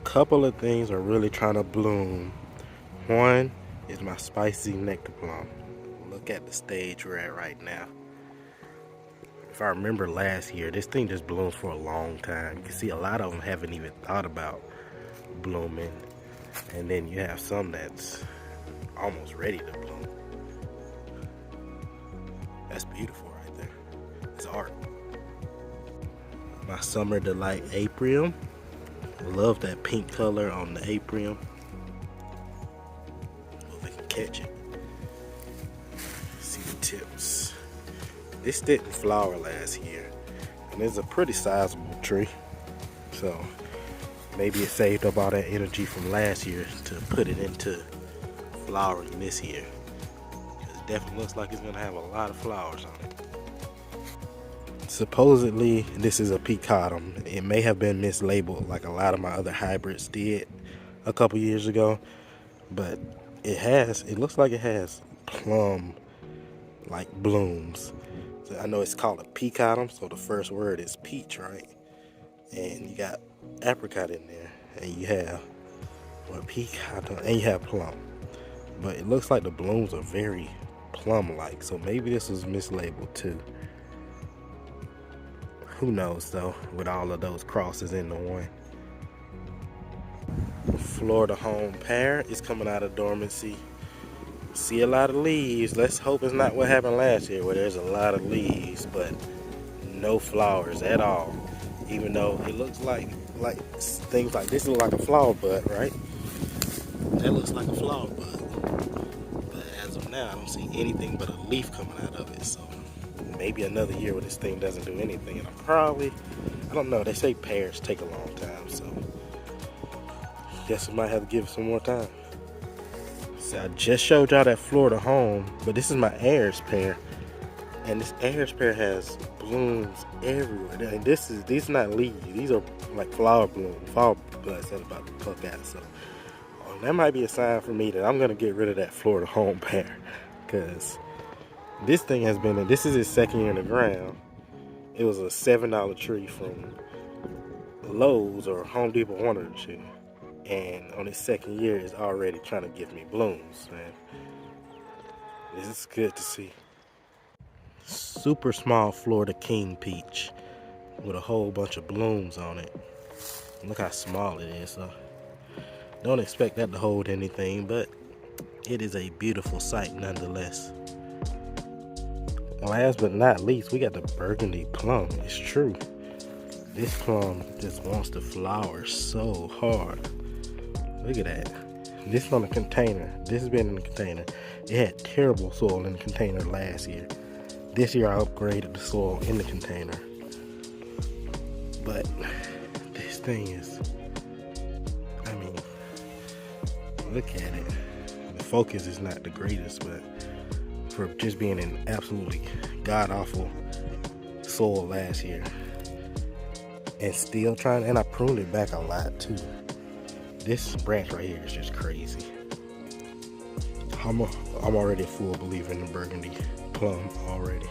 Couple of things are really trying to bloom. One is my spicy nectar plum. Look at the stage we're at right now. If I remember last year, this thing just blooms for a long time. You can see a lot of them haven't even thought about blooming. And then you have some that's almost ready to bloom. That's beautiful right there. It's art. My summer delight aprium. Love that pink color on the aprium. If we can catch it. See the tips. This didn't flower last year, and it's a pretty sizable tree. So maybe it saved up all that energy from last year to put it into flowering this year. Because it definitely looks like it's gonna have a lot of flowers on it. Supposedly this is a picatum. It may have been mislabeled like a lot of my other hybrids did a couple years ago, but it looks like it has plum like blooms. So I know it's called a picatum, so the first word is peach, right? And you got apricot in there, and you have picatum, and you have plum. But it looks like the blooms are very plum-like, so maybe this was mislabeled too. Who knows though, with all of those crosses into one. Florida home pear is coming out of dormancy. See a lot of leaves. Let's hope it's not what happened last year where there's a lot of leaves but no flowers at all. Even though it looks like things like this look like a flower bud, right? That looks like a flower bud. But as of now, I don't see anything but a leaf coming out of it. So maybe another year where this thing doesn't do anything. And I don't know, they say pears take a long time, so guess we might have to give it some more time. So I just showed y'all that Florida home, but this is my Ayers pear. And this Ayers pear has blooms everywhere. And these are not leaves, these are like flower blooms, flower buds that are about to pluck out. So that might be a sign for me that I'm gonna get rid of that Florida home pear, because this thing has been this is its second year in the ground. It was a $7 tree from Lowe's or Home Depot, one of the two. And on its second year, it's already trying to give me blooms, man. This is good to see. Super small Florida King peach with a whole bunch of blooms on it. Look how small it is. So don't expect that to hold anything, but it is a beautiful sight nonetheless. Last but not least, we got the burgundy plum. It's true. This plum just wants to flower so hard. Look at that. This is on a container. This has been in a container. It had terrible soil in the container last year. This year I upgraded the soil in the container. But this thing is, I mean, look at it. The focus is not the greatest, but for just being in absolutely god-awful soil last year. And still trying, and I pruned it back a lot too. This branch right here is just crazy. I'm already a full believer in the burgundy plum already.